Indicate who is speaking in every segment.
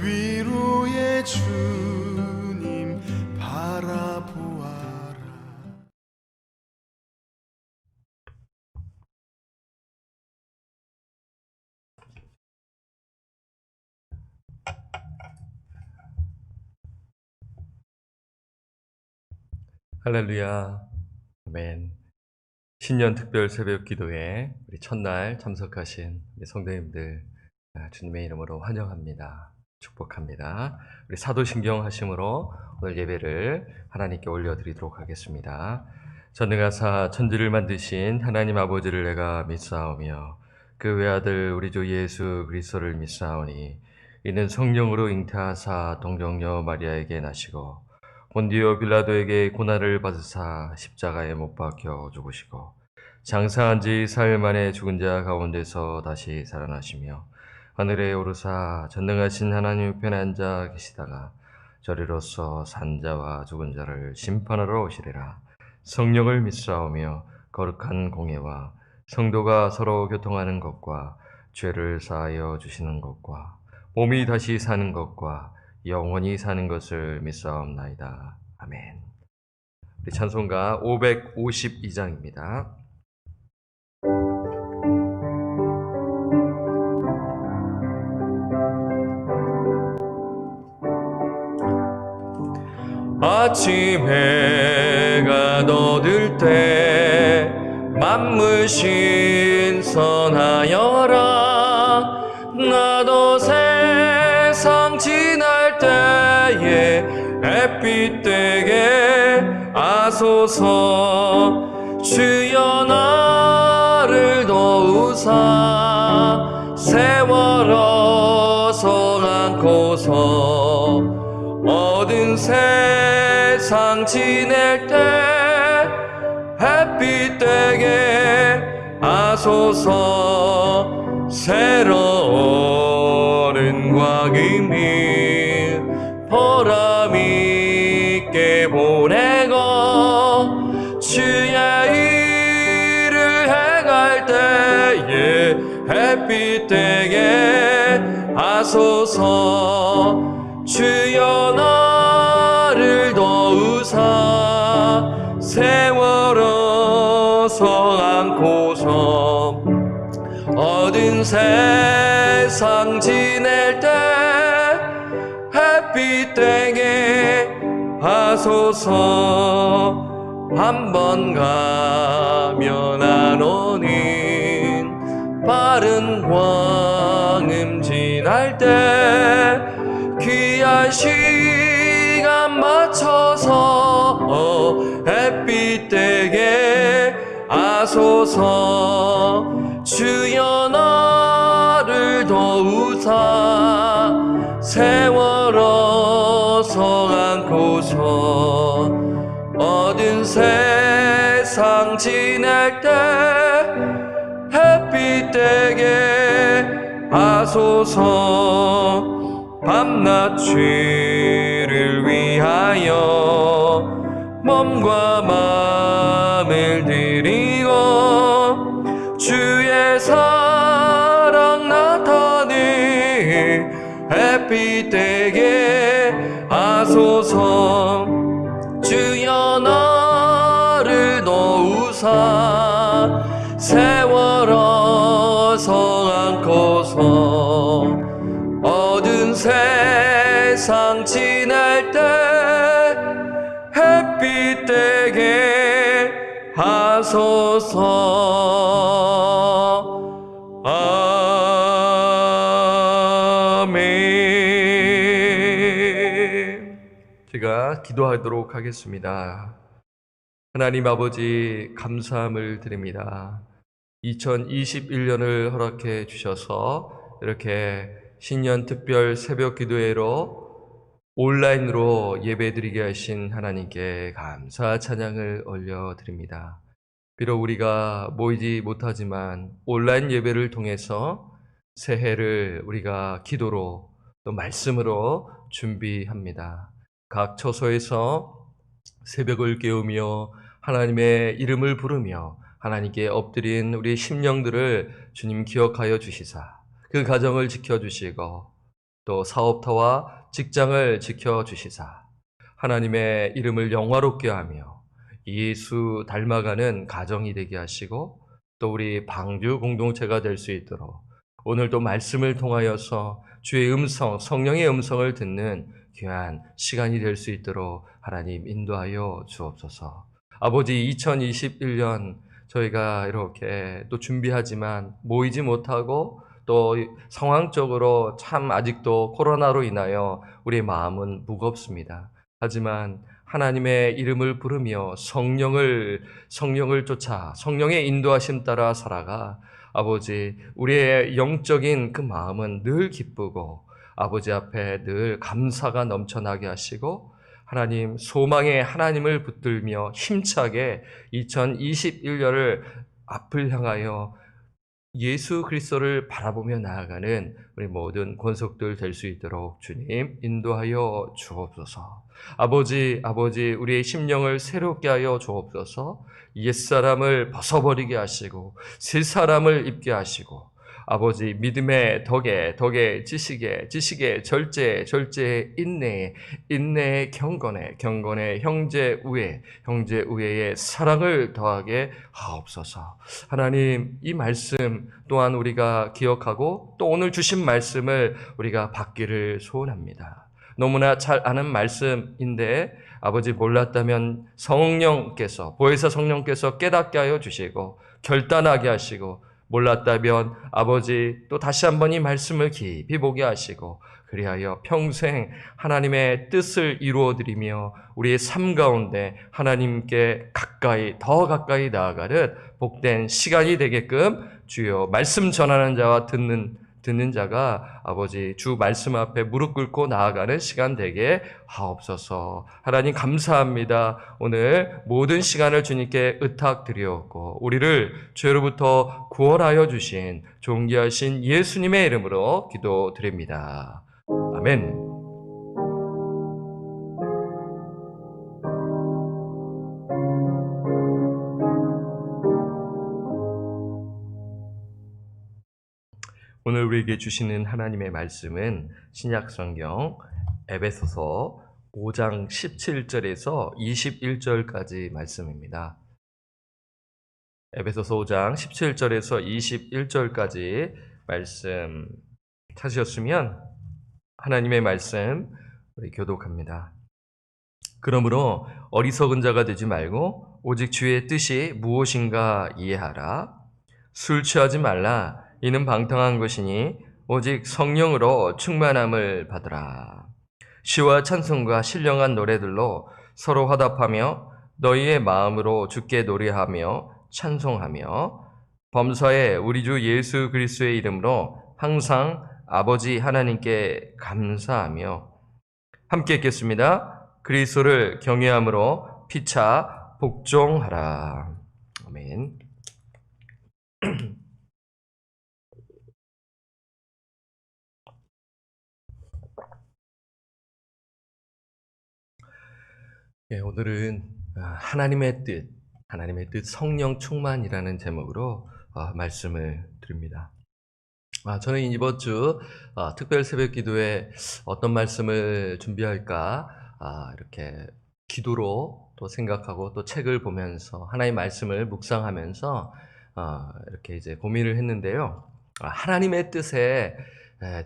Speaker 1: 위로의 주님 바라보아라.
Speaker 2: 할렐루야. 아멘. 신년 특별 새벽 기도에 우리 첫날 참석하신 우리 성도님들 주님의 이름으로 환영합니다. 축복합니다. 우리 사도신경 하심으로 오늘 예배를 하나님께 올려드리도록 하겠습니다. 전능하사 천지를 만드신 하나님 아버지를 내가 믿사오며 그 외아들 우리 주 예수 그리스도를 믿사오니 이는 성령으로 잉태하사 동정녀 마리아에게 나시고 본디오 빌라도에게 고난을 받으사 십자가에 못 박혀 죽으시고 장사한 지 사흘 만에 죽은 자 가운데서 다시 살아나시며 하늘에 오르사 전능하신 하나님 우편에 앉아 계시다가 저리로서 산 자와 죽은 자를 심판하러 오시리라. 성령을 믿사오며 거룩한 공예와 성도가 서로 교통하는 것과 죄를 사하여 주시는 것과 몸이 다시 사는 것과 영원히 사는 것을 믿사옵나이다. 아멘. 우리 찬송가 552장입니다. 아침 해가 떠들 때 만물 신선하여라. 나도 세상 지날 때에 햇빛 되게 하소서. 주여 나를 도우사 세월어서 않고서 어두운 세상 지낼 때 햇빛 되게 하소서. 새로운 과금이 보람 있게 보내고 주의 일을 행할 때에 햇빛 되게 하소서. 주여 나를 도우사 세월어서 않고서 어두운 세상 지낼 때 햇빛 되게 하소서. 한 번 가면 안 오는 빠른 광음 지날 때 귀한 시간 맞춰서 햇빛 되게 하소서. 주여 나를 도우사 세월어서 않고서 어두운 세상 지낼 때 햇빛 되게 하소서. 밤낮 죄를 위하여 몸과 마음을 드리고 주의 사랑 나타내 햇빛 되게 하소서. 주여 나를 도우사 세월어서 않고서 어두운 세상 지낼 때 햇빛 되게 하소서. 아멘. 제가 기도하도록 하겠습니다. 하나님 아버지 감사함을 드립니다. 2021년을 허락해 주셔서 이렇게 신년 특별 새벽 기도회로 온라인으로 예배드리게 하신 하나님께 감사 찬양을 올려드립니다. 비록 우리가 모이지 못하지만 온라인 예배를 통해서 새해를 우리가 기도로 또 말씀으로 준비합니다. 각 처소에서 새벽을 깨우며 하나님의 이름을 부르며 하나님께 엎드린 우리 심령들을 주님 기억하여 주시사 그 가정을 지켜주시고 또 사업터와 직장을 지켜주시사 하나님의 이름을 영화롭게 하며 예수 닮아가는 가정이 되게 하시고 또 우리 방주 공동체가 될 수 있도록 오늘도 말씀을 통하여서 주의 음성, 성령의 음성을 듣는 귀한 시간이 될 수 있도록 하나님 인도하여 주옵소서. 아버지, 2021년 저희가 이렇게 또 준비하지만 모이지 못하고 또 상황적으로 참 아직도 코로나로 인하여 우리의 마음은 무겁습니다. 하지만 하나님의 이름을 부르며 성령을 쫓아 성령의 인도하심 따라 살아가 아버지, 우리의 영적인 그 마음은 늘 기쁘고 아버지 앞에 늘 감사가 넘쳐나게 하시고 하나님, 소망의 하나님을 붙들며 힘차게 2021년을 앞을 향하여 예수 그리스도를 바라보며 나아가는 우리 모든 권속들 될 수 있도록 주님 인도하여 주옵소서. 아버지, 우리의 심령을 새롭게 하여 주옵소서. 옛사람을 벗어버리게 하시고 새 사람을 입게 하시고 아버지, 믿음의 덕에 지식에 절제에 인내에 경건에 형제 우애에 사랑을 더하게 하옵소서. 하나님, 이 말씀 또한 우리가 기억하고 또 오늘 주신 말씀을 우리가 받기를 소원합니다. 너무나 잘 아는 말씀인데 아버지, 몰랐다면 보혜사 성령께서 깨닫게 하여 주시고 결단하게 하시고 몰랐다면 아버지 또 다시 한번 이 말씀을 깊이 보게 하시고 그리하여 평생 하나님의 뜻을 이루어드리며 우리의 삶 가운데 하나님께 더 가까이 나아가는 복된 시간이 되게끔 주여 말씀 전하는 자와 듣는 자가 아버지 주 말씀 앞에 무릎 꿇고 나아가는 시간 되게 하옵소서. 하나님 감사합니다. 오늘 모든 시간을 주님께 의탁드리었고 우리를 죄로부터 구원하여 주신 존귀하신 예수님의 이름으로 기도드립니다. 아멘. 오늘 우리에게 주시는 하나님의 말씀은 신약성경 에베소서 5장 17절에서 21절까지 말씀입니다. 에베소서 5장 17절에서 21절까지 말씀 찾으셨으면 하나님의 말씀 우리 교독합니다. 그러므로 어리석은 자가 되지 말고 오직 주의 뜻이 무엇인가 이해하라. 술 취하지 말라. 이는 방탕한 것이니 오직 성령으로 충만함을 받으라. 시와 찬송과 신령한 노래들로 서로 화답하며 너희의 마음으로 주께 노래하며 찬송하며 범사에 우리 주 예수 그리스도의 이름으로 항상 아버지 하나님께 감사하며 함께 읽겠습니다. 그리스도를 경외함으로 피차 복종하라. 아멘. 오늘은 하나님의 뜻 성령 충만이라는 제목으로 말씀을 드립니다. 저는 이번 주 특별 새벽 기도에 어떤 말씀을 준비할까 이렇게 기도로 또 생각하고 또 책을 보면서 하나님의 말씀을 묵상하면서 이렇게 이제 고민을 했는데요. 하나님의 뜻에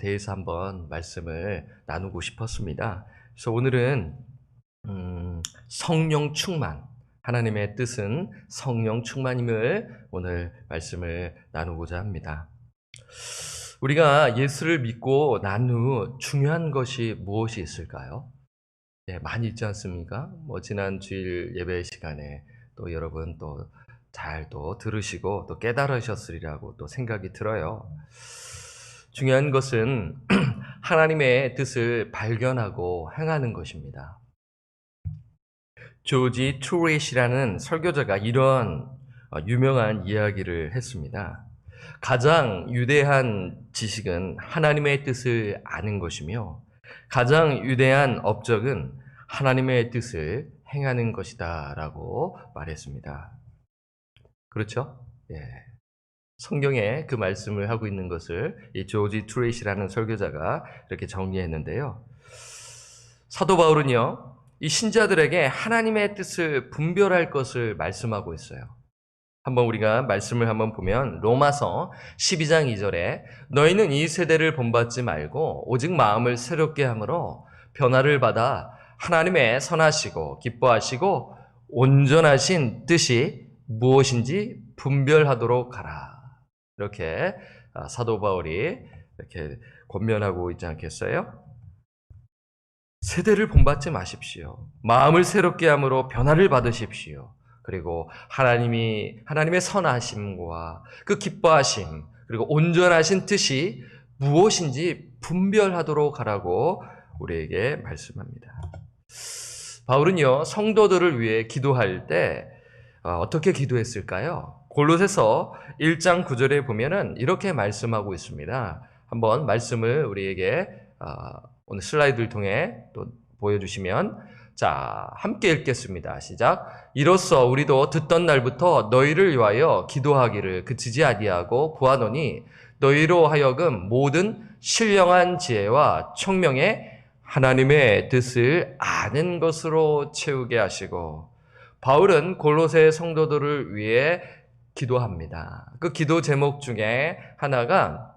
Speaker 2: 대해서 한번 말씀을 나누고 싶었습니다. 그래서 오늘은 성령 충만, 하나님의 뜻은 성령 충만임을 오늘 말씀을 나누고자 합니다. 우리가 예수를 믿고 난 후 중요한 것이 무엇이 있을까요? 많이 있지 않습니까? 지난 주일 예배 시간에 또 여러분 또 잘 또 들으시고 또 깨달으셨으리라고 또 생각이 들어요. 중요한 것은 하나님의 뜻을 발견하고 행하는 것입니다. 조지 트루잇이라는 설교자가 이런 유명한 이야기를 했습니다. 가장 위대한 지식은 하나님의 뜻을 아는 것이며 가장 위대한 업적은 하나님의 뜻을 행하는 것이다 라고 말했습니다. 그렇죠? 성경에 그 말씀을 하고 있는 것을 이 조지 트레이시라는 설교자가 이렇게 정리했는데요. 사도 바울은요, 이 신자들에게 하나님의 뜻을 분별할 것을 말씀하고 있어요. 한번 우리가 말씀을 한번 보면 로마서 12장 2절에 너희는 이 세대를 본받지 말고 오직 마음을 새롭게 함으로 변화를 받아 하나님의 선하시고 기뻐하시고 온전하신 뜻이 무엇인지 분별하도록 하라. 이렇게 사도 바울이 이렇게 권면하고 있지 않겠어요? 세대를 본받지 마십시오. 마음을 새롭게 함으로 변화를 받으십시오. 그리고 하나님의 선하심과 그 기뻐하심, 그리고 온전하신 뜻이 무엇인지 분별하도록 하라고 우리에게 말씀합니다. 바울은요, 성도들을 위해 기도할 때 어떻게 기도했을까요? 골로새서 1장 9절에 보면은 이렇게 말씀하고 있습니다. 한번 말씀을 우리에게 오늘 슬라이드를 통해 또 보여주시면, 자, 함께 읽겠습니다. 시작. 이로써 우리도 듣던 날부터 너희를 위하여 기도하기를 그치지 아니하고 구하노니 너희로 하여금 모든 신령한 지혜와 총명에 하나님의 뜻을 아는 것으로 채우게 하시고, 바울은 골로새 성도들을 위해 기도합니다. 그 기도 제목 중에 하나가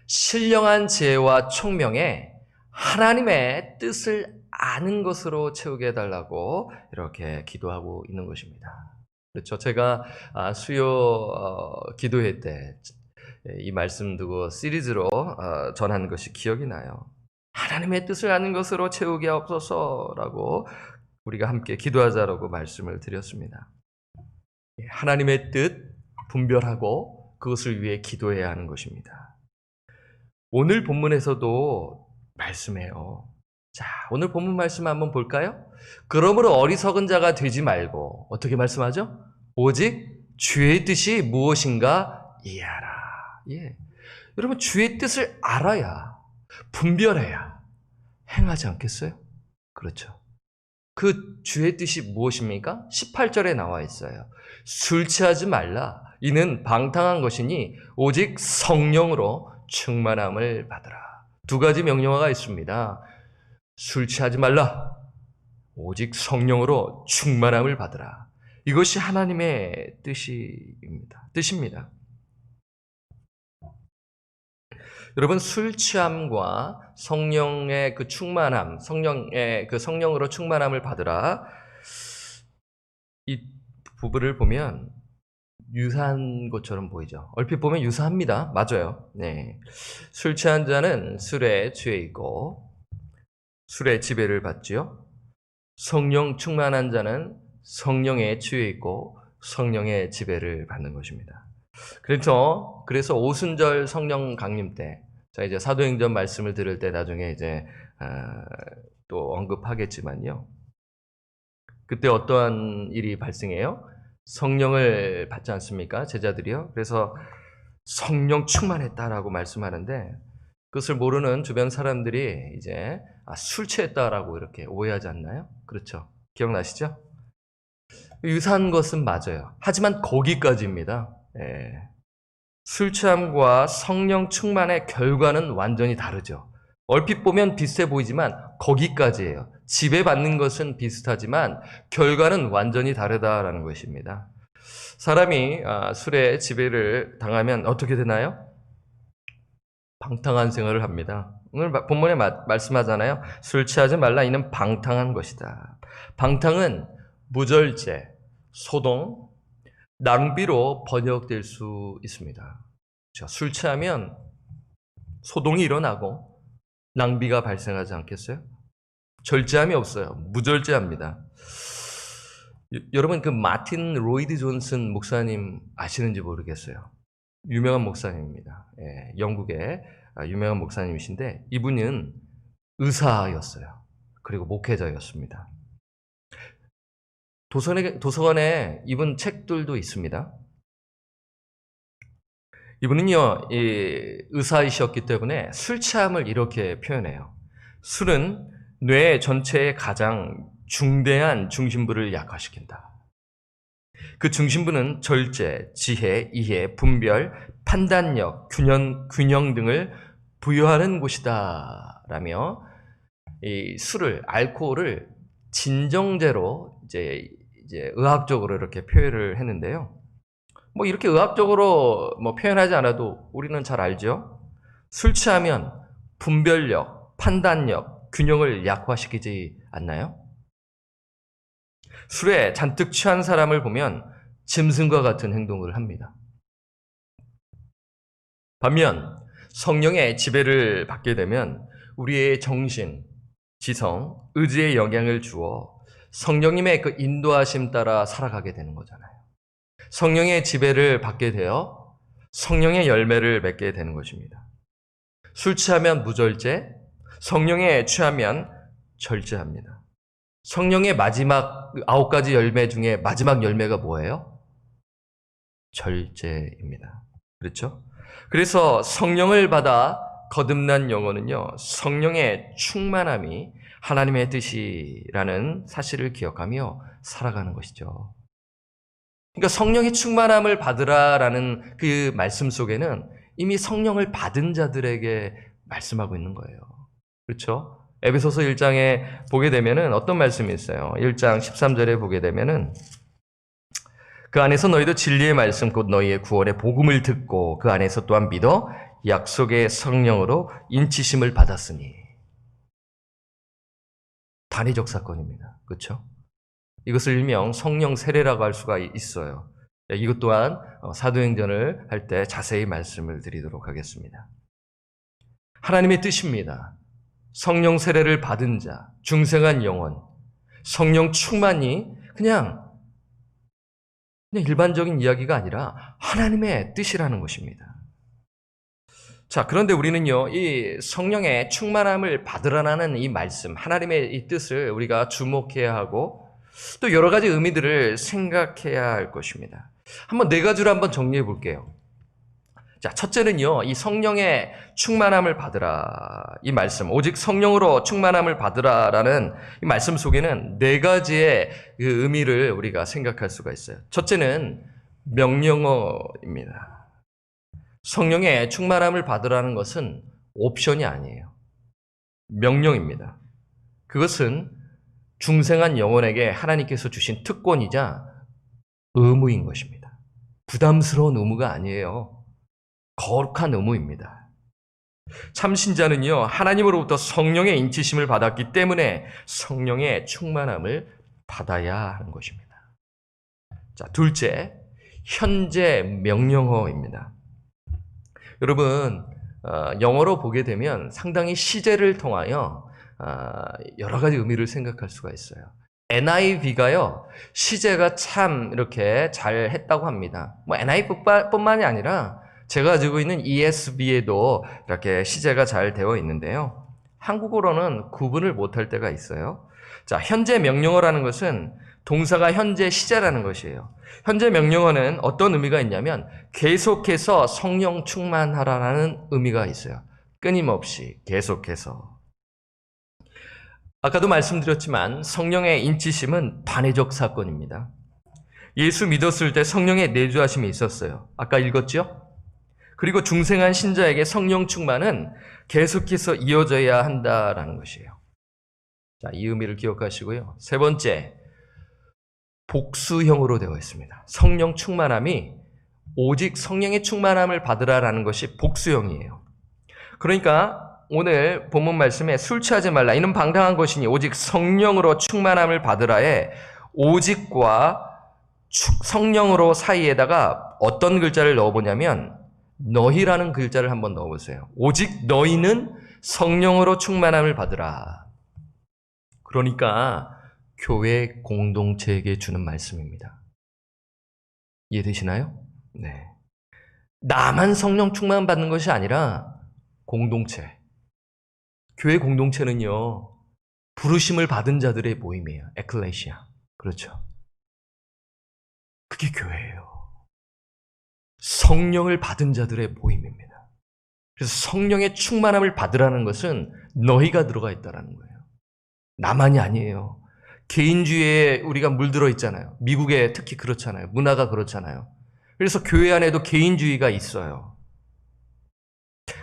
Speaker 2: 신령한 지혜와 총명에 하나님의 뜻을 아는 것으로 채우게 해달라고 이렇게 기도하고 있는 것입니다. 그렇죠. 제가 수요 기도회 때 이 말씀 두고 시리즈로 전한 것이 기억이 나요. 하나님의 뜻을 아는 것으로 채우게 하옵소서라고 우리가 함께 기도하자라고 말씀을 드렸습니다. 하나님의 뜻 분별하고 그것을 위해 기도해야 하는 것입니다. 오늘 본문에서도 말씀해요. 자, 오늘 본문 말씀 한번 볼까요? 그러므로 어리석은 자가 되지 말고 어떻게 말씀하죠? 오직 주의 뜻이 무엇인가 이해하라. 예. 여러분, 주의 뜻을 알아야, 분별해야 행하지 않겠어요? 그렇죠. 그 주의 뜻이 무엇입니까? 18절에 나와 있어요. 술 취하지 말라. 이는 방탕한 것이니 오직 성령으로 충만함을 받으라. 두 가지 명령어가 있습니다. 술 취하지 말라. 오직 성령으로 충만함을 받으라. 이것이 하나님의 뜻입니다. 여러분, 술 취함과 성령의 그 충만함, 성령으로 충만함을 받으라. 이 부분을 보면 유사한 것처럼 보이죠. 얼핏 보면 유사합니다. 맞아요. 네. 술 취한 자는 술에 취해 있고 술의 지배를 받지요. 성령 충만한 자는 성령에 취해 있고 성령의 지배를 받는 것입니다. 그래서 오순절 성령 강림 때, 자, 이제 사도행전 말씀을 들을 때 나중에 이제 또 언급하겠지만요. 그때 어떠한 일이 발생해요? 성령을 받지 않습니까? 제자들이요. 그래서 성령 충만했다라고 말씀하는데 그것을 모르는 주변 사람들이 이제 술 취했다라고 이렇게 오해하지 않나요? 그렇죠. 기억나시죠? 유사한 것은 맞아요. 하지만 거기까지입니다. 예. 술 취함과 성령 충만의 결과는 완전히 다르죠. 얼핏 보면 비슷해 보이지만 거기까지예요. 지배받는 것은 비슷하지만 결과는 완전히 다르다라는 것입니다. 사람이 술에 지배를 당하면 어떻게 되나요? 방탕한 생활을 합니다. 오늘 본문에 말씀하잖아요. 술 취하지 말라 이는 방탕한 것이다. 방탕은 무절제, 소동, 낭비로 번역될 수 있습니다. 술 취하면 소동이 일어나고 낭비가 발생하지 않겠어요? 절제함이 없어요. 무절제합니다. 여러분, 그 마틴 로이드 존슨 목사님 아시는지 모르겠어요. 유명한 목사님입니다. 예, 영국의 유명한 목사님이신데 이분은 의사였어요. 그리고 목회자였습니다. 도서관에 이분 책들도 있습니다. 이분은요, 의사이셨기 때문에 술 취함을 이렇게 표현해요. 술은 뇌 전체의 가장 중대한 중심부를 약화시킨다. 그 중심부는 절제, 지혜, 이해, 분별, 판단력, 균형 등을 부여하는 곳이다 라며 이 술을, 알코올을 진정제로 이제 의학적으로 이렇게 표현을 했는데요. 뭐 이렇게 의학적으로 뭐 표현하지 않아도 우리는 잘 알죠. 술 취하면 분별력, 판단력, 균형을 약화시키지 않나요? 술에 잔뜩 취한 사람을 보면 짐승과 같은 행동을 합니다. 반면 성령의 지배를 받게 되면 우리의 정신, 지성, 의지에 영향을 주어 성령님의 그 인도하심 따라 살아가게 되는 거잖아요. 성령의 지배를 받게 되어 성령의 열매를 맺게 되는 것입니다. 술 취하면 무절제, 성령에 취하면 절제합니다. 성령의 마지막 9가지 열매 중에 마지막 열매가 뭐예요? 절제입니다. 그렇죠? 그래서 성령을 받아 거듭난 영혼은요, 성령의 충만함이 하나님의 뜻이라는 사실을 기억하며 살아가는 것이죠. 그러니까 성령의 충만함을 받으라라는 그 말씀 속에는 이미 성령을 받은 자들에게 말씀하고 있는 거예요. 그렇죠? 에베소서 1장에 보게 되면은 어떤 말씀이 있어요? 1장 13절에 보게 되면은 그 안에서 너희도 진리의 말씀 곧 너희의 구원의 복음을 듣고 그 안에서 또한 믿어 약속의 성령으로 인치심을 받았으니. 단위적 사건입니다. 그렇죠? 이것을 일명 성령 세례라고 할 수가 있어요. 이것 또한 사도행전을 할 때 자세히 말씀을 드리도록 하겠습니다. 하나님의 뜻입니다. 성령 세례를 받은 자, 중생한 영혼, 성령 충만이 그냥 일반적인 이야기가 아니라 하나님의 뜻이라는 것입니다. 자, 그런데 우리는요, 이 성령의 충만함을 받으라는 이 말씀, 하나님의 이 뜻을 우리가 주목해야 하고 또 여러 가지 의미들을 생각해야 할 것입니다. 한번 4가지로 한번 정리해 볼게요. 자, 첫째는요, 이 성령의 충만함을 받으라. 이 말씀, 오직 성령으로 충만함을 받으라라는 이 말씀 속에는 4가지의 그 의미를 우리가 생각할 수가 있어요. 첫째는 명령어입니다. 성령의 충만함을 받으라는 것은 옵션이 아니에요. 명령입니다. 그것은 중생한 영혼에게 하나님께서 주신 특권이자 의무인 것입니다. 부담스러운 의무가 아니에요. 거룩한 의무입니다. 참신자는요, 하나님으로부터 성령의 인치심을 받았기 때문에 성령의 충만함을 받아야 하는 것입니다. 자, 둘째, 현재 명령어입니다. 여러분, 영어로 보게 되면 상당히 시제를 통하여 여러 가지 의미를 생각할 수가 있어요. NIV가요, 시제가 참 이렇게 잘 했다고 합니다. 뭐 NIV뿐만이 아니라 제가 가지고 있는 ESV에도 이렇게 시제가 잘 되어 있는데요. 한국어로는 구분을 못할 때가 있어요. 자, 현재 명령어라는 것은 동사가 현재 시제라는 것이에요. 현재 명령어는 어떤 의미가 있냐면 계속해서 성령 충만하라는 의미가 있어요. 끊임없이, 계속해서. 아까도 말씀드렸지만 성령의 인치심은 단회적 사건입니다. 예수 믿었을 때 성령의 내주하심이 있었어요. 아까 읽었죠? 그리고 중생한 신자에게 성령 충만은 계속해서 이어져야 한다라는 것이에요. 자, 이 의미를 기억하시고요. 세 번째, 복수형으로 되어 있습니다. 성령 충만함이 오직 성령의 충만함을 받으라라는 것이 복수형이에요. 그러니까 오늘 본문 말씀에 술 취하지 말라 이는 방탕한 것이니 오직 성령으로 충만함을 받으라에 오직과 성령으로 사이에다가 어떤 글자를 넣어보냐면 너희라는 글자를 한번 넣어보세요. 오직 너희는 성령으로 충만함을 받으라. 그러니까 교회 공동체에게 주는 말씀입니다. 이해되시나요? 네. 나만 성령 충만 받는 것이 아니라 공동체. 교회 공동체는요, 부르심을 받은 자들의 모임이에요. 에클레시아. 그렇죠. 그게 교회예요. 성령을 받은 자들의 모임입니다. 그래서 성령의 충만함을 받으라는 것은 너희가 들어가 있다는 거예요. 나만이 아니에요. 개인주의에 우리가 물들어 있잖아요. 미국에 특히 그렇잖아요. 문화가 그렇잖아요. 그래서 교회 안에도 개인주의가 있어요.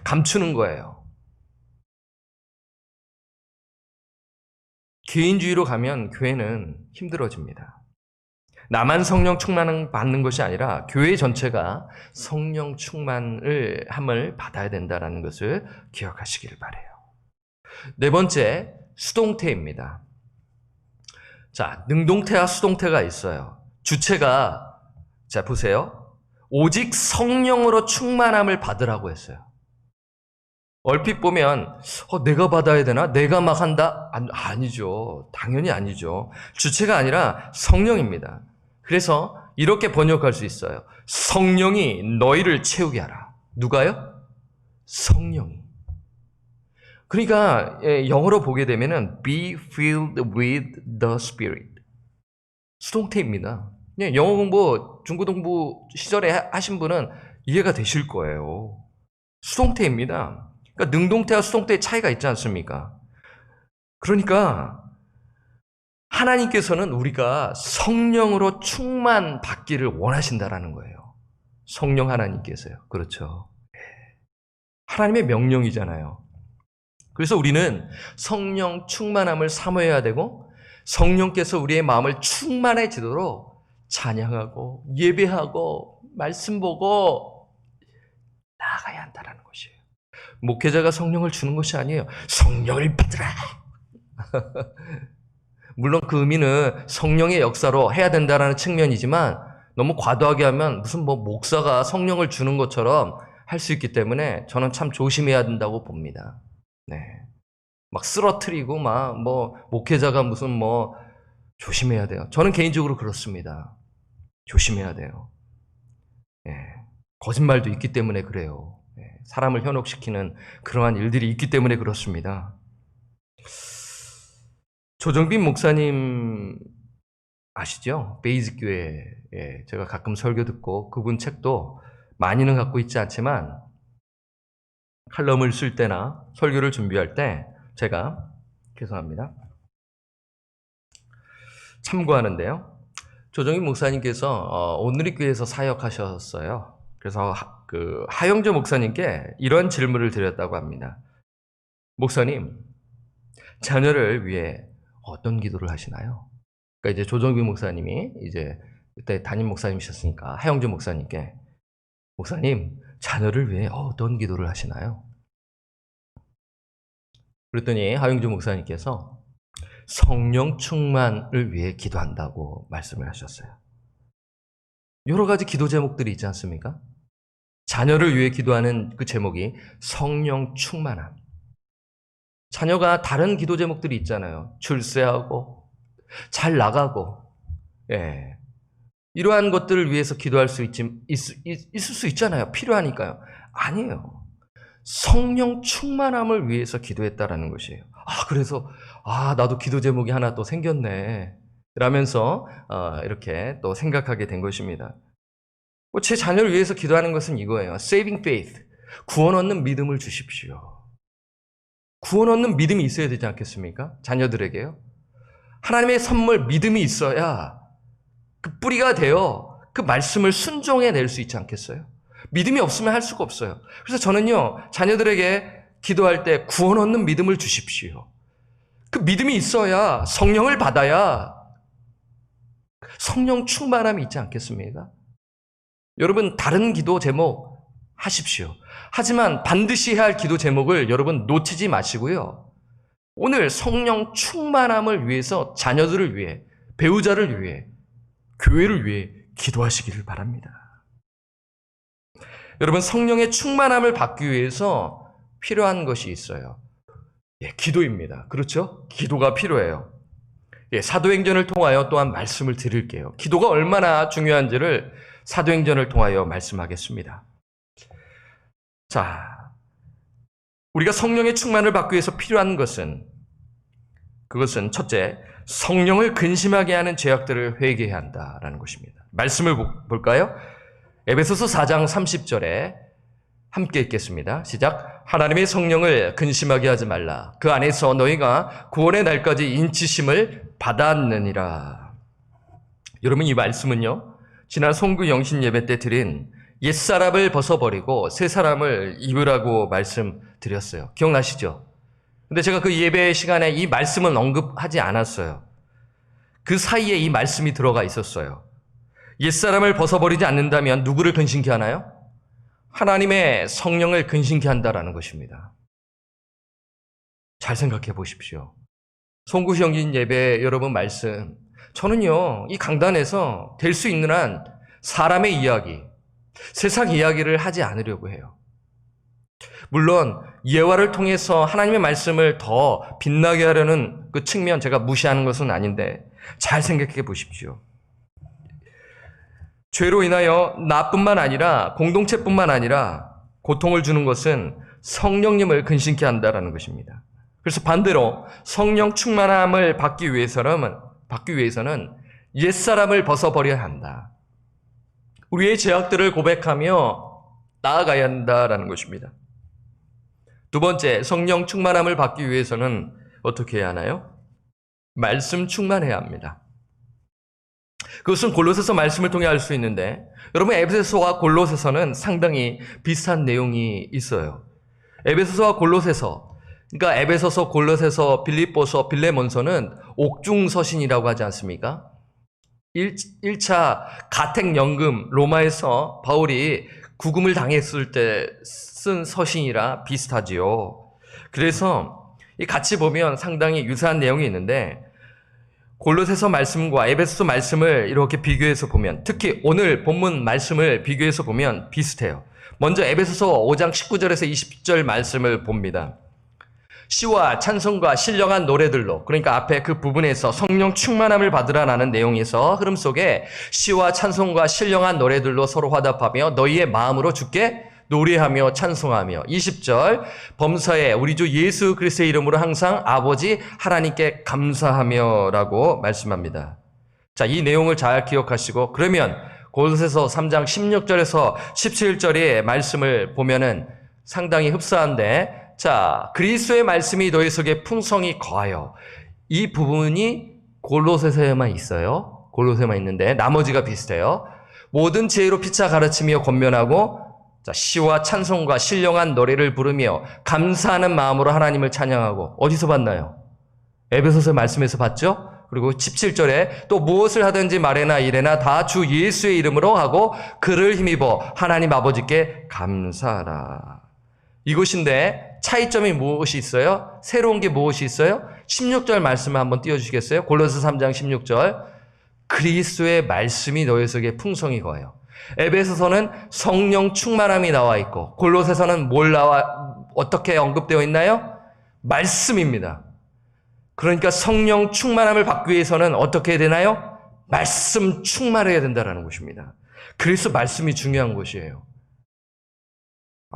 Speaker 2: 감추는 거예요. 개인주의로 가면 교회는 힘들어집니다. 나만 성령 충만을 받는 것이 아니라 교회 전체가 성령 충만을 함을 받아야 된다는 것을 기억하시기를 바라요. 네 번째, 수동태입니다. 자, 능동태와 수동태가 있어요. 주체가, 자, 보세요. 오직 성령으로 충만함을 받으라고 했어요. 얼핏 보면 내가 받아야 되나? 내가 막 한다? 아니죠. 당연히 아니죠. 주체가 아니라 성령입니다. 그래서 이렇게 번역할 수 있어요. 성령이 너희를 채우게 하라. 누가요? 성령이. 그러니까 영어로 보게 되면은 be filled with the Spirit. 수동태입니다. 영어 공부, 중고 공부 시절에 하신 분은 이해가 되실 거예요. 수동태입니다. 그러니까 능동태와 수동태의 차이가 있지 않습니까? 그러니까 하나님께서는 우리가 성령으로 충만받기를 원하신다라는 거예요. 성령 하나님께서요. 그렇죠. 하나님의 명령이잖아요. 그래서 우리는 성령 충만함을 사모해야 되고 성령께서 우리의 마음을 충만해지도록 찬양하고 예배하고 말씀 보고 나아가야 한다는 것이에요. 목회자가 성령을 주는 것이 아니에요. 성령을 받으라. 물론 그 의미는 성령의 역사로 해야 된다는 측면이지만 너무 과도하게 하면 무슨 목사가 성령을 주는 것처럼 할 수 있기 때문에 저는 참 조심해야 된다고 봅니다. 네. 막 쓰러뜨리고 목회자가 무슨 조심해야 돼요. 저는 개인적으로 그렇습니다. 조심해야 돼요. 네. 거짓말도 있기 때문에 그래요. 네. 사람을 현혹시키는 그러한 일들이 있기 때문에 그렇습니다. 조정빈 목사님 아시죠? 베이직 교회. 제가 가끔 설교 듣고 그분 책도 많이는 갖고 있지 않지만 칼럼을 쓸 때나 설교를 준비할 때 제가 죄송합니다. 참고하는데요. 조정빈 목사님께서 온누리교회에서 사역하셨어요. 그래서 하영조 목사님께 이런 질문을 드렸다고 합니다. 목사님, 자녀를 위해 어떤 기도를 하시나요? 그러니까 이제 조정빈 목사님이 이제 그때 담임 목사님이셨으니까 하영조 목사님께 목사님, 자녀를 위해 어떤 기도를 하시나요? 그랬더니 하영조 목사님께서 성령 충만을 위해 기도한다고 말씀을 하셨어요. 여러 가지 기도 제목들이 있지 않습니까? 자녀를 위해 기도하는 그 제목이 성령 충만함. 자녀가 다른 기도 제목들이 있잖아요. 출세하고 잘 나가고 이러한 것들을 위해서 기도할 수 있을 수 있잖아요. 필요하니까요. 아니에요. 성령 충만함을 위해서 기도했다라는 것이에요. 그래서 나도 기도 제목이 하나 또 생겼네 라면서 이렇게 또 생각하게 된 것입니다. 제 자녀를 위해서 기도하는 것은 이거예요. Saving faith. 구원 얻는 믿음을 주십시오. 구원 얻는 믿음이 있어야 되지 않겠습니까? 자녀들에게요. 하나님의 선물 믿음이 있어야 그 뿌리가 되어 그 말씀을 순종해낼 수 있지 않겠어요? 믿음이 없으면 할 수가 없어요. 그래서 저는요, 자녀들에게 기도할 때 구원 얻는 믿음을 주십시오. 그 믿음이 있어야 성령을 받아야 성령 충만함이 있지 않겠습니까? 여러분, 다른 기도 제목 하십시오. 하지만 반드시 해야 할 기도 제목을 여러분 놓치지 마시고요. 오늘 성령 충만함을 위해서 자녀들을 위해, 배우자를 위해, 교회를 위해 기도하시기를 바랍니다. 여러분, 성령의 충만함을 받기 위해서 필요한 것이 있어요. 기도입니다. 그렇죠? 기도가 필요해요. 사도행전을 통하여 또한 말씀을 드릴게요. 기도가 얼마나 중요한지를 사도행전을 통하여 말씀하겠습니다. 자, 우리가 성령의 충만을 받기 위해서 필요한 그것은 첫째, 성령을 근심하게 하는 죄악들을 회개해야 한다라는 것입니다. 말씀을 볼까요? 에베소서 4장 30절에 함께 읽겠습니다. 시작. 하나님의 성령을 근심하게 하지 말라. 그 안에서 너희가 구원의 날까지 인치심을 받았느니라. 여러분, 이 말씀은요, 지난 송구 영신 예배 때 드린 옛사람을 벗어버리고 새 사람을 입으라고 말씀드렸어요. 기억나시죠? 근데 제가 그 예배 시간에 이 말씀은 언급하지 않았어요. 그 사이에 이 말씀이 들어가 있었어요. 옛사람을 벗어버리지 않는다면 누구를 근심케 하나요? 하나님의 성령을 근심케 한다라는 것입니다. 잘 생각해 보십시오. 송구 영신 예배 여러분 말씀, 저는요, 이 강단에서 될 수 있는 한 사람의 이야기, 세상 이야기를 하지 않으려고 해요. 물론 예화를 통해서 하나님의 말씀을 더 빛나게 하려는 그 측면 제가 무시하는 것은 아닌데 잘 생각해 보십시오. 죄로 인하여 나뿐만 아니라 공동체뿐만 아니라 고통을 주는 것은 성령님을 근심케 한다라는 것입니다. 그래서 반대로 성령 충만함을 받기 위해서는 옛사람을 벗어버려야 한다. 우리의 죄악들을 고백하며 나아가야 한다라는 것입니다. 두 번째, 성령 충만함을 받기 위해서는 어떻게 해야 하나요? 말씀 충만해야 합니다. 그것은 골로새서 말씀을 통해 알 수 있는데, 여러분, 에베소서와 골로새서는 상당히 비슷한 내용이 있어요. 에베소서와 골로새서, 그러니까 에베소서, 골로새서, 빌립보서, 빌레몬서는 옥중서신이라고 하지 않습니까? 1차 가택연금, 로마에서 바울이 구금을 당했을 때 쓴 서신이라 비슷하지요. 그래서 같이 보면 상당히 유사한 내용이 있는데, 골로새서 말씀과 에베소서 말씀을 이렇게 비교해서 보면, 특히 오늘 본문 말씀을 비교해서 보면 비슷해요. 먼저 에베소서 5장 19절에서 20절 말씀을 봅니다. 시와 찬송과 신령한 노래들로, 그러니까 앞에 그 부분에서 성령 충만함을 받으라라는 내용에서 흐름 속에 시와 찬송과 신령한 노래들로 서로 화답하며 너희의 마음으로 주께 노래하며 찬송하며, 20절 범사에 우리 주 예수 그리스도의 이름으로 항상 아버지 하나님께 감사하며 라고 말씀합니다. 자, 이 내용을 잘 기억하시고, 그러면 골로새서 3장 16절에서 17절의 말씀을 보면은 상당히 흡사한데, 자, 그리스도의 말씀이 너희 속에 풍성히 거하여, 이 부분이 골로새서에만 있어요. 골로새만 있는데 나머지가 비슷해요. 모든 지혜로 피차 가르치며 권면하고, 자, 시와 찬송과 신령한 노래를 부르며 감사하는 마음으로 하나님을 찬양하고. 어디서 봤나요? 에베소서 말씀에서 봤죠? 그리고 17절에 또 무엇을 하든지 말에나 이래나 다 주 예수의 이름으로 하고 그를 힘입어 하나님 아버지께 감사하라. 이것인데 차이점이 무엇이 있어요? 새로운 게 무엇이 있어요? 16절 말씀을 한번 띄워주시겠어요? 골로새 3장 16절. 그리스도의 말씀이 너희 속에 풍성히 거해요. 에베소서는 성령 충만함이 나와 있고, 골로새서는 어떻게 언급되어 있나요? 말씀입니다. 그러니까 성령 충만함을 받기 위해서는 어떻게 해야 되나요? 말씀 충만해야 된다는 것입니다. 그래서 말씀이 중요한 것이에요.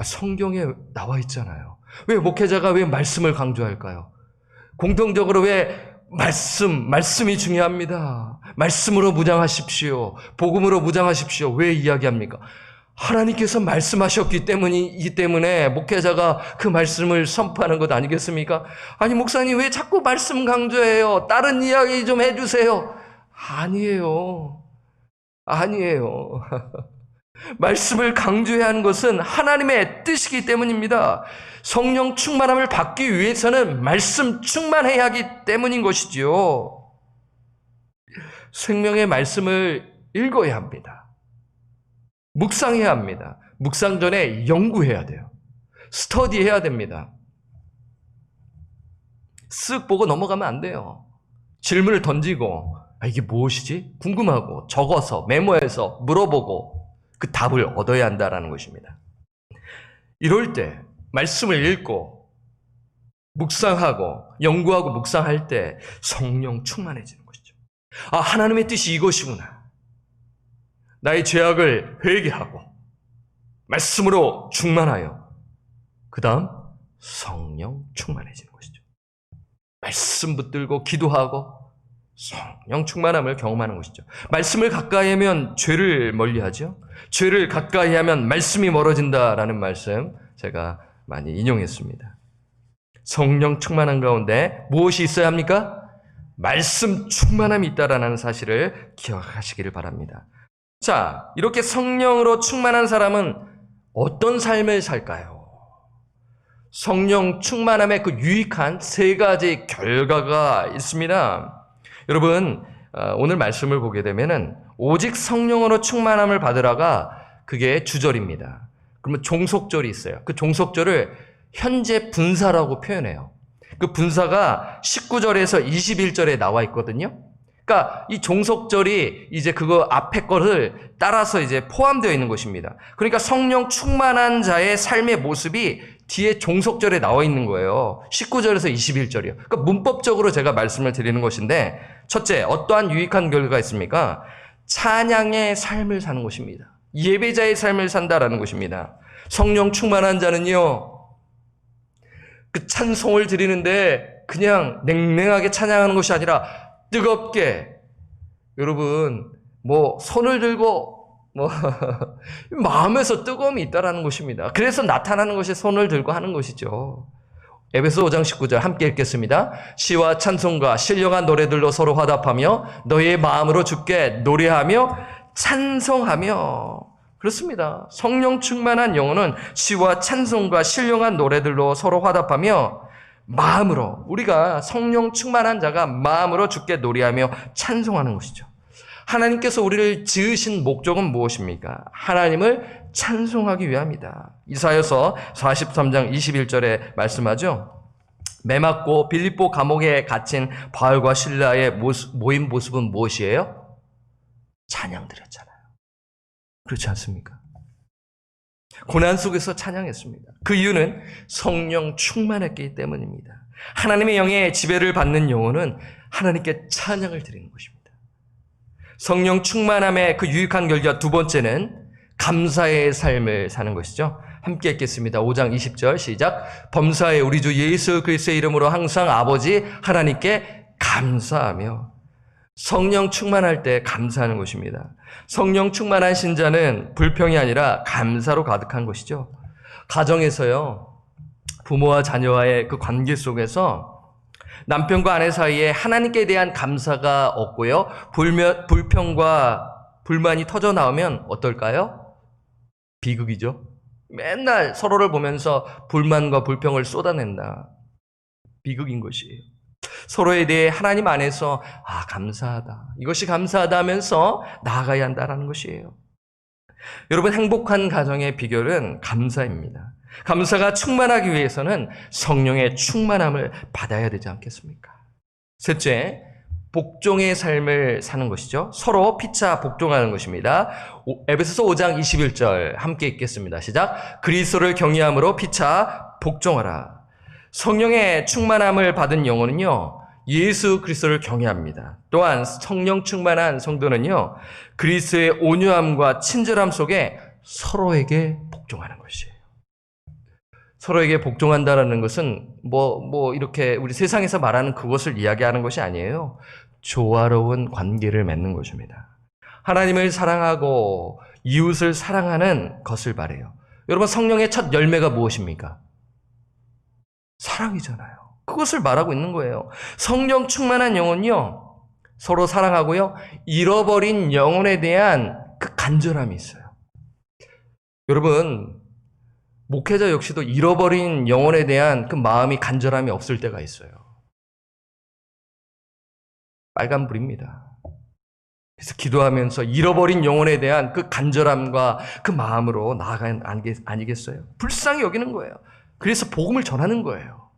Speaker 2: 성경에 나와 있잖아요. 왜 목회자가 왜 말씀을 강조할까요? 공통적으로 왜 말씀이 중요합니다. 말씀으로 무장하십시오. 복음으로 무장하십시오. 왜 이야기합니까? 하나님께서 말씀하셨기 때문이기 때문에 목회자가 그 말씀을 선포하는 것 아니겠습니까? 아니, 목사님 왜 자꾸 말씀 강조해요? 다른 이야기 좀 해주세요. 아니에요. 말씀을 강조해야 하는 것은 하나님의 뜻이기 때문입니다. 성령 충만함을 받기 위해서는 말씀 충만해야 하기 때문인 것이지요. 생명의 말씀을 읽어야 합니다. 묵상해야 합니다. 묵상 전에 연구해야 돼요. 스터디해야 됩니다. 쓱 보고 넘어가면 안 돼요. 질문을 던지고 이게 무엇이지? 궁금하고 적어서 메모해서 물어보고 그 답을 얻어야 한다는 것입니다. 이럴 때 말씀을 읽고 묵상하고 연구하고 묵상할 때 성령 충만해지는 것이죠. 하나님의 뜻이 이것이구나. 나의 죄악을 회개하고 말씀으로 충만하여 그 다음 성령 충만해지는 것이죠. 말씀 붙들고 기도하고 성령 충만함을 경험하는 것이죠. 말씀을 가까이 하면 죄를 멀리하죠. 죄를 가까이 하면 말씀이 멀어진다라는 말씀 제가 많이 인용했습니다. 성령 충만한 가운데 무엇이 있어야 합니까? 말씀 충만함이 있다라는 사실을 기억하시기를 바랍니다. 자, 이렇게 성령으로 충만한 사람은 어떤 삶을 살까요? 성령 충만함의 그 유익한 세 가지 결과가 있습니다. 여러분, 오늘 말씀을 보게 되면은 오직 성령으로 충만함을 받으라가 그게 주절입니다. 그러면 종속절이 있어요. 그 종속절을 현재 분사라고 표현해요. 그 분사가 19절에서 21절에 나와 있거든요. 그러니까 이 종속절이 이제 그거 앞에 거를 따라서 이제 포함되어 있는 것입니다. 그러니까 성령 충만한 자의 삶의 모습이 뒤에 종속절에 나와 있는 거예요. 19절에서 21절이요. 그러니까 문법적으로 제가 말씀을 드리는 것인데, 첫째, 어떠한 유익한 결과가 있습니까? 찬양의 삶을 사는 것입니다. 예배자의 삶을 산다라는 것입니다. 성령 충만한 자는요, 그 찬송을 드리는데 그냥 냉랭하게 찬양하는 것이 아니라 뜨겁게, 여러분, 손을 들고 마음에서 뜨거움이 있다라는 것입니다. 그래서 나타나는 것이 손을 들고 하는 것이죠. 에베소 5장 19절 함께 읽겠습니다. 시와 찬송과 신령한 노래들로 서로 화답하며 너희의 마음으로 주께 노래하며 찬송하며. 그렇습니다. 성령 충만한 영혼은 시와 찬송과 신령한 노래들로 서로 화답하며 마음으로, 우리가 성령 충만한 자가 마음으로 주께 노래하며 찬송하는 것이죠. 하나님께서 우리를 지으신 목적은 무엇입니까? 하나님을 찬송하기 위함이다. 이사야서 43장 21절에 말씀하죠. 매맞고 빌립보 감옥에 갇힌 바울과 실라의 모임 모습은 무엇이에요? 찬양드렸잖아요. 그렇지 않습니까? 고난 속에서 찬양했습니다. 그 이유는 성령 충만했기 때문입니다. 하나님의 영의 지배를 받는 영혼은 하나님께 찬양을 드리는 것입니다. 성령 충만함의 그 유익한 결과 두 번째는 감사의 삶을 사는 것이죠. 함께 읽겠습니다. 5장 20절 시작. 범사에 우리 주 예수 그리스도의 이름으로 항상 아버지 하나님께 감사하며. 성령 충만할 때 감사하는 것입니다. 성령 충만한 신자는 불평이 아니라 감사로 가득한 것이죠. 가정에서요, 부모와 자녀와의 그 관계 속에서 남편과 아내 사이에 하나님께 대한 감사가 없고요, 불평과 불만이 터져 나오면 어떨까요? 비극이죠. 맨날 서로를 보면서 불만과 불평을 쏟아낸다. 비극인 것이에요. 서로에 대해 하나님 안에서 감사하다, 이것이 감사하다 하면서 나아가야 한다는 것이에요. 여러분, 행복한 가정의 비결은 감사입니다. 감사가 충만하기 위해서는 성령의 충만함을 받아야 되지 않겠습니까? 셋째, 복종의 삶을 사는 것이죠. 서로 피차 복종하는 것입니다. 에베소서 5장 21절 함께 읽겠습니다. 시작. 그리스도를 경외함으로 피차 복종하라. 성령의 충만함을 받은 영혼은요, 예수 그리스도를 경외합니다. 또한 성령 충만한 성도는요, 그리스도의 온유함과 친절함 속에 서로에게 복종하는 것이에요. 서로에게 복종한다라는 것은 이렇게 우리 세상에서 말하는 그것을 이야기하는 것이 아니에요. 조화로운 관계를 맺는 것입니다. 하나님을 사랑하고 이웃을 사랑하는 것을 말해요. 여러분, 성령의 첫 열매가 무엇입니까? 사랑이잖아요. 그것을 말하고 있는 거예요. 성령 충만한 영혼은요, 서로 사랑하고요, 잃어버린 영혼에 대한 그 간절함이 있어요. 여러분, 목회자 역시도 잃어버린 영혼에 대한 그 마음이, 간절함이 없을 때가 있어요. 빨간불입니다. 그래서 기도하면서 잃어버린 영혼에 대한 그 간절함과 그 마음으로 나아가야 아니겠어요? 불쌍히 여기는 거예요. 그래서 복음을 전하는 거예요.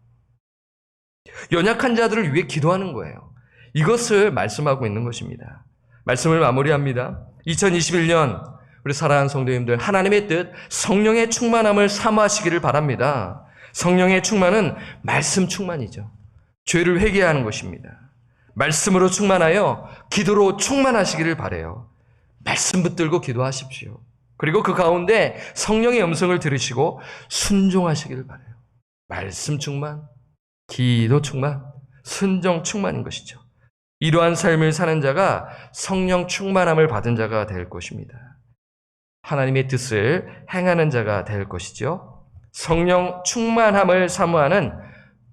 Speaker 2: 연약한 자들을 위해 기도하는 거예요. 이것을 말씀하고 있는 것입니다. 말씀을 마무리합니다. 2021년 우리 사랑하는 성도님들, 하나님의 뜻, 성령의 충만함을 사모하시기를 바랍니다. 성령의 충만은 말씀 충만이죠. 죄를 회개하는 것입니다. 말씀으로 충만하여 기도로 충만하시기를 바라요. 말씀 붙들고 기도하십시오. 그리고 그 가운데 성령의 음성을 들으시고 순종하시기를 바라요. 말씀 충만, 기도 충만, 순종 충만인 것이죠. 이러한 삶을 사는 자가 성령 충만함을 받은 자가 될 것입니다. 하나님의 뜻을 행하는 자가 될 것이죠. 성령 충만함을 사모하는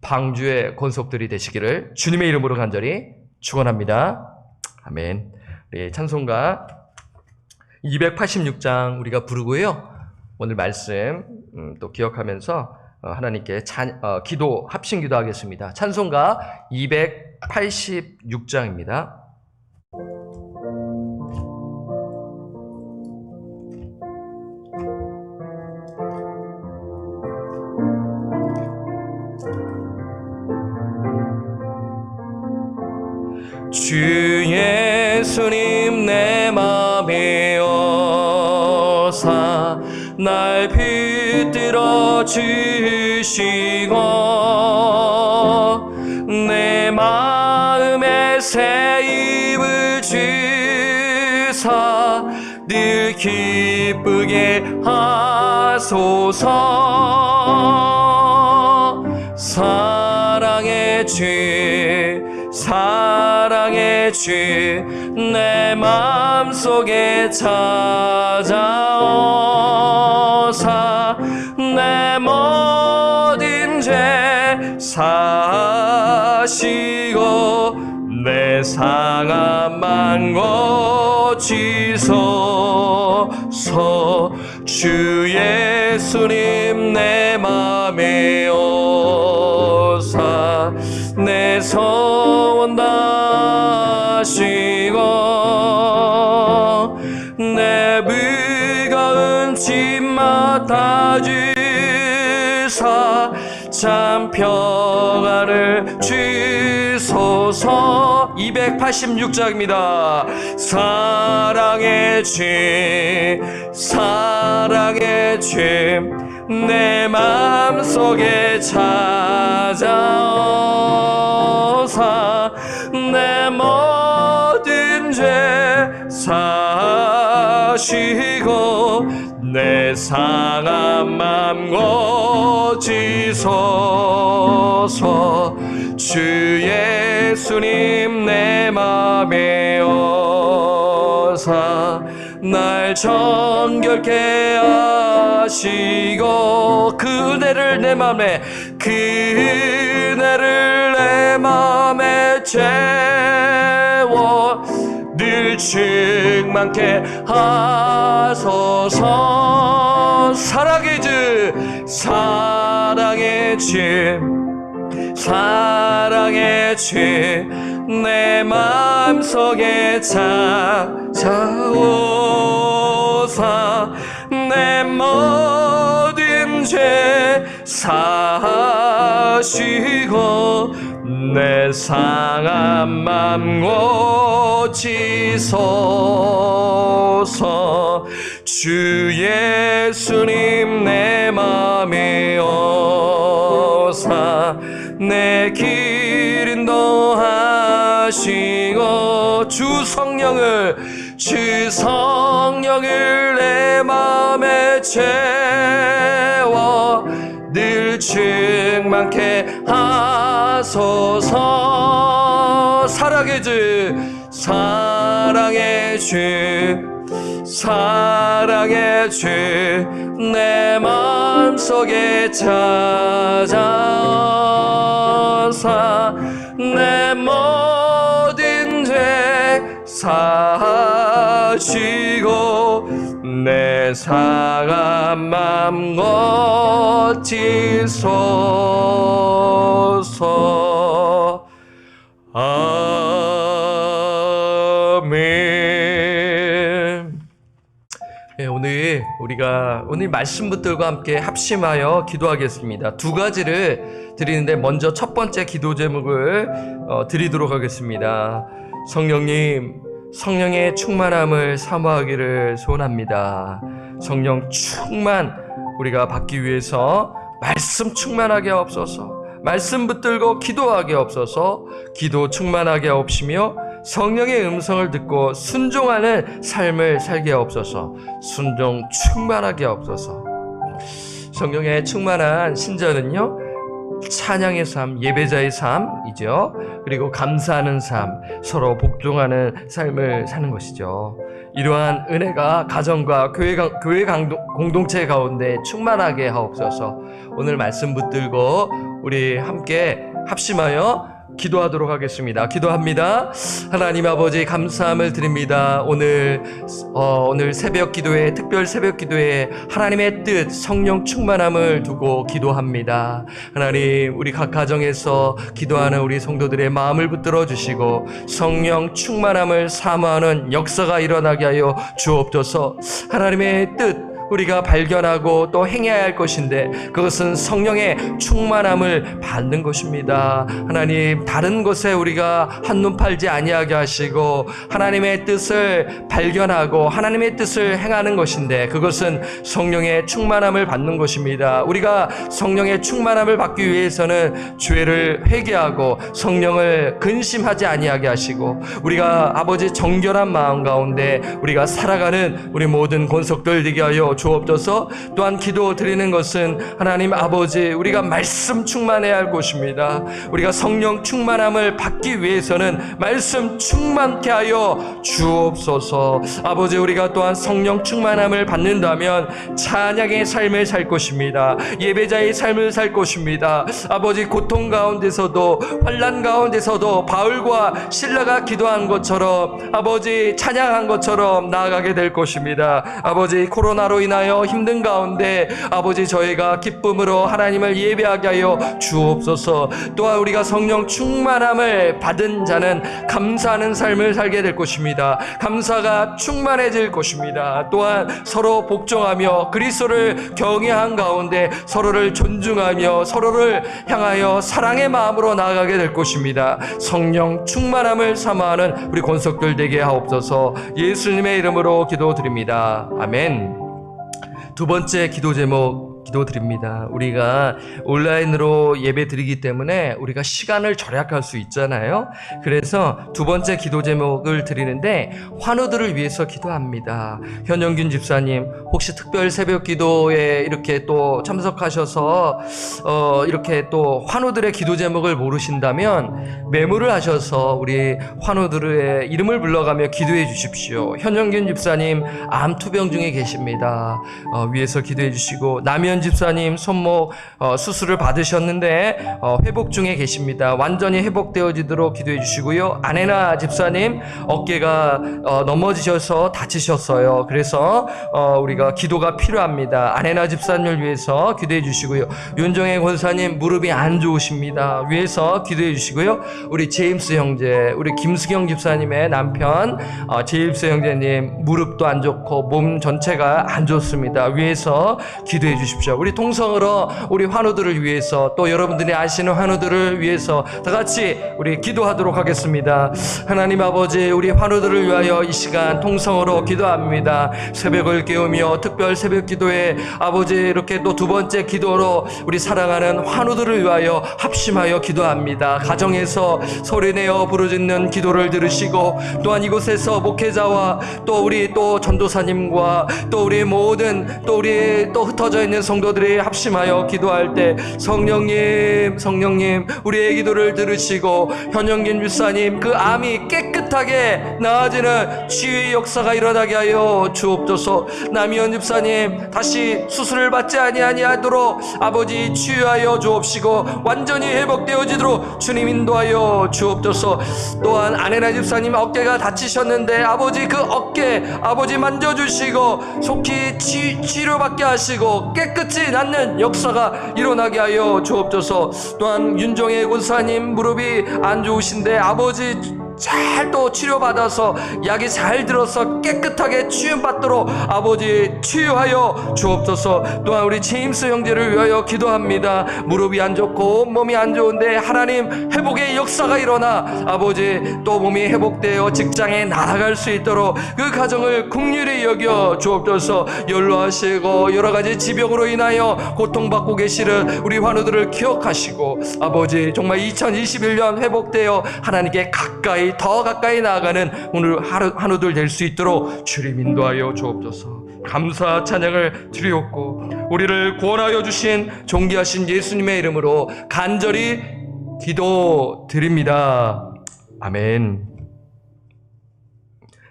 Speaker 2: 방주의 권속들이 되시기를 주님의 이름으로 간절히 축원합니다. 아멘. 우리 찬송가 286장 우리가 부르고요. 오늘 말씀 또 기억하면서 하나님께 기도 합심 기도하겠습니다. 찬송가 286장입니다. 주 예수님 내 맘에 오사 날 붙들어 주시고 내 마음에 새 힘을 주사 늘 기쁘게 하소서. 사랑의 주 내 마음속에 찾아오사 내 모든 죄 사시고 내 상함만 고치소서. 주 예수님 내 맘에 오사 내 소원 다하시고 내 무거운 짐 맡아주사 참 평안을 주소서. 286장입니다. 사랑의 주 내 맘속에 찾아오사 내 모든 죄 사시고 내 상한 맘 고치소서. 주 예수님 내 맘에 오사 날 정결케 하시고 그 은혜를 내 맘에 채워 늘 충만케 하소서. 사랑의 주 내 마음속에 찾아오사 내 모든 죄 사시고 내 상한 맘 고치소서. 주 예수님 내 맘에 오사 내 길 인도하시고 주 성령을 내 맘에 채워 늘 충만케 하소서. 사랑의 주 내 마음속에 찾아오사 내 모든 죄 사시고 내 상한 맘 고치소서. 아멘. 오늘 말씀 붙들과 함께 합심하여 기도하겠습니다. 두 가지를 드리는데 먼저 첫 번째 기도 제목을 드리도록 하겠습니다. 성령의 충만함을 사모하기를 소원합니다. 성령 충만 우리가 받기 위해서 말씀 충만하게 하옵소서. 말씀 붙들고 기도하게 하옵소서. 기도 충만하게 하옵시며 성령의 음성을 듣고 순종하는 삶을 살게 하옵소서. 순종 충만하게 하옵소서. 성령의 충만한 신자는요, 찬양의 삶, 예배자의 삶이죠. 그리고 감사하는 삶, 서로 복종하는 삶을 사는 것이죠. 이러한 은혜가 가정과 교회 공동체 가운데 충만하게 하옵소서. 오늘 말씀 붙들고 우리 함께 합심하여 기도하도록 하겠습니다. 기도합니다. 하나님 아버지 감사함을 드립니다. 오늘 새벽 기도회, 특별 새벽 기도회 하나님의 뜻, 성령 충만함을 두고 기도합니다. 하나님, 우리 각 가정에서 기도하는 우리 성도들의 마음을 붙들어 주시고 성령 충만함을 사모하는 역사가 일어나게 하여 주옵소서. 하나님의 뜻 우리가 발견하고 또 행해야 할 것인데 그것은 성령의 충만함을 받는 것입니다. 하나님, 다른 것에 우리가 한눈 팔지 아니하게 하시고 하나님의 뜻을 발견하고 하나님의 뜻을 행하는 것인데 그것은 성령의 충만함을 받는 것입니다. 우리가 성령의 충만함을 받기 위해서는 죄를 회개하고 성령을 근심하지 아니하게 하시고 우리가 아버지 정결한 마음 가운데 우리가 살아가는 우리 모든 권속들 되게 하여 주옵소서. 또한 기도 드리는 것은 하나님 아버지, 우리가 말씀 충만해야 할 것입니다. 우리가 성령 충만함을 받기 위해서는 말씀 충만케 하여 주옵소서. 아버지, 우리가 또한 성령 충만함을 받는다면 찬양의 삶을 살 것입니다. 예배자의 삶을 살 것입니다. 아버지, 고통 가운데서도 환난 가운데서도 바울과 실라가 기도한 것처럼 아버지 찬양한 것처럼 나아가게 될 것입니다. 아버지, 코로나로 인하여 힘든 가운데 아버지 저희가 기쁨으로 하나님을 예배하게 하여 주옵소서. 또한 우리가 성령 충만함을 받은 자는 감사하는 삶을 살게 될 것입니다. 감사가 충만해질 것입니다. 또한 서로 복종하며 그리스도를 경외한 가운데 서로를 존중하며 서로를 향하여 사랑의 마음으로 나아가게 될 것입니다. 성령 충만함을 사모하는 우리 권속들 되게 하옵소서. 예수님의 이름으로 기도드립니다. 아멘. 두 번째 기도 제목 기도드립니다. 우리가 온라인으로 예배 드리기 때문에 우리가 시간을 절약할 수 있잖아요. 그래서 두 번째 기도 제목을 드리는데 환우들을 위해서 기도합니다. 현영균 집사님, 혹시 특별 새벽 기도에 이렇게 또 참석하셔서 이렇게 또 환우들의 기도 제목을 모르신다면 메모를 하셔서 우리 환우들의 이름을 불러가며 기도해 주십시오. 현영균 집사님 암투병 중에 계십니다. 위에서 기도해 주시고, 남현 집사님 손목 수술을 받으셨는데 회복 중에 계십니다. 완전히 회복되어지도록 기도해 주시고요. 안혜나 집사님 어깨가 넘어지셔서 다치셨어요. 그래서 우리가 기도가 필요합니다. 안혜나 집사님을 위해서 기도해 주시고요. 윤정혜 권사님 무릎이 안 좋으십니다. 위해서 기도해 주시고요. 우리 제임스 형제, 우리 김수경 집사님의 남편 제임스 형제님 무릎도 안 좋고 몸 전체가 안 좋습니다. 위해서 기도해 주십시오. 우리 통성으로 우리 환우들을 위해서, 또 여러분들이 아시는 환우들을 위해서 다 같이 우리 기도하도록 하겠습니다. 하나님 아버지, 우리 환우들을 위하여 이 시간 통성으로 기도합니다. 새벽을 깨우며 특별 새벽 기도에 아버지 이렇게 또 두 번째 기도로 우리 사랑하는 환우들을 위하여 합심하여 기도합니다. 가정에서 소리내어 부르짖는 기도를 들으시고, 또한 이곳에서 목회자와 또 우리 또 전도사님과 또 우리 모든 또 우리 또 흩어져 있는 성도들이 합심하여 기도할 때 성령님 우리의 기도를 들으시고 현영균 집사님 그 암이 깨끗하게 나아지는 치유의 역사가 일어나게 하여 주옵소서. 남희연 집사님 다시 수술을 받지 아니하도록 아버지 치유하여 주옵시고 완전히 회복되어지도록 주님 인도하여 주옵소서. 또한 안혜나 집사님 어깨가 다치셨는데 아버지 그 어깨 아버지 만져주시고 속히 치료받게 하시고 깨끗이 낫는 역사가 일어나게 하여 주옵소서. 또한 윤정혜 권사님 무릎이 안 좋으신데 아버지 잘 또 치료받아서 약이 잘 들어서 깨끗하게 치유받도록 아버지 치유하여 주옵소서. 또한 우리 제임스 형제를 위하여 기도합니다. 무릎이 안 좋고 몸이 안 좋은데 하나님 회복의 역사가 일어나 아버지 또 몸이 회복되어 직장에 나아갈 수 있도록 그 가정을 긍휼히 여겨 주옵소서. 연로하시고 여러가지 지병으로 인하여 고통받고 계시는 우리 환우들을 기억하시고 아버지 정말 2021년 회복되어 하나님께 더 가까이 나아가는 오늘 한우들 될 수 있도록 주님 인도하여 주옵소서. 감사 찬양을 드리옵고 우리를 구원하여 주신 존귀하신 예수님의 이름으로 간절히 기도드립니다. 아멘.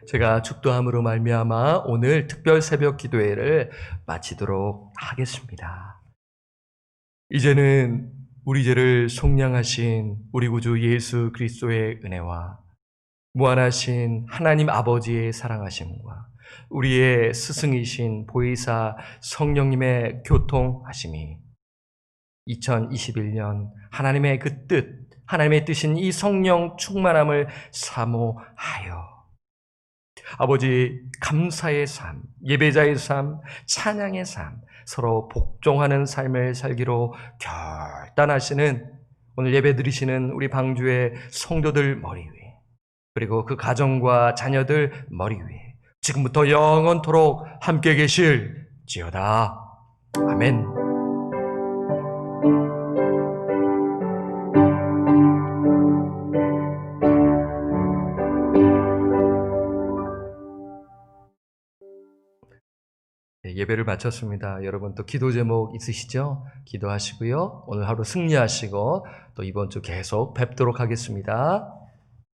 Speaker 2: 제가 축도함으로 말미암아 오늘 특별 새벽 기도회를 마치도록 하겠습니다. 이제는 우리 죄를 속량하신 우리 구주 예수 그리스도의 은혜와 무한하신 하나님 아버지의 사랑하심과 우리의 스승이신 보혜사 성령님의 교통하심이 2021년 하나님의 그 뜻, 하나님의 뜻인 이 성령 충만함을 사모하여 아버지 감사의 삶, 예배자의 삶, 찬양의 삶, 서로 복종하는 삶을 살기로 결단하시는 오늘 예배 드리시는 우리 방주의 성도들 머리 위에 그리고 그 가정과 자녀들 머리 위에 지금부터 영원토록 함께 계실지어다. 아멘. 예배를 마쳤습니다. 여러분 또 기도 제목 있으시죠? 기도하시고요. 오늘 하루 승리하시고 또 이번 주 계속 뵙도록 하겠습니다.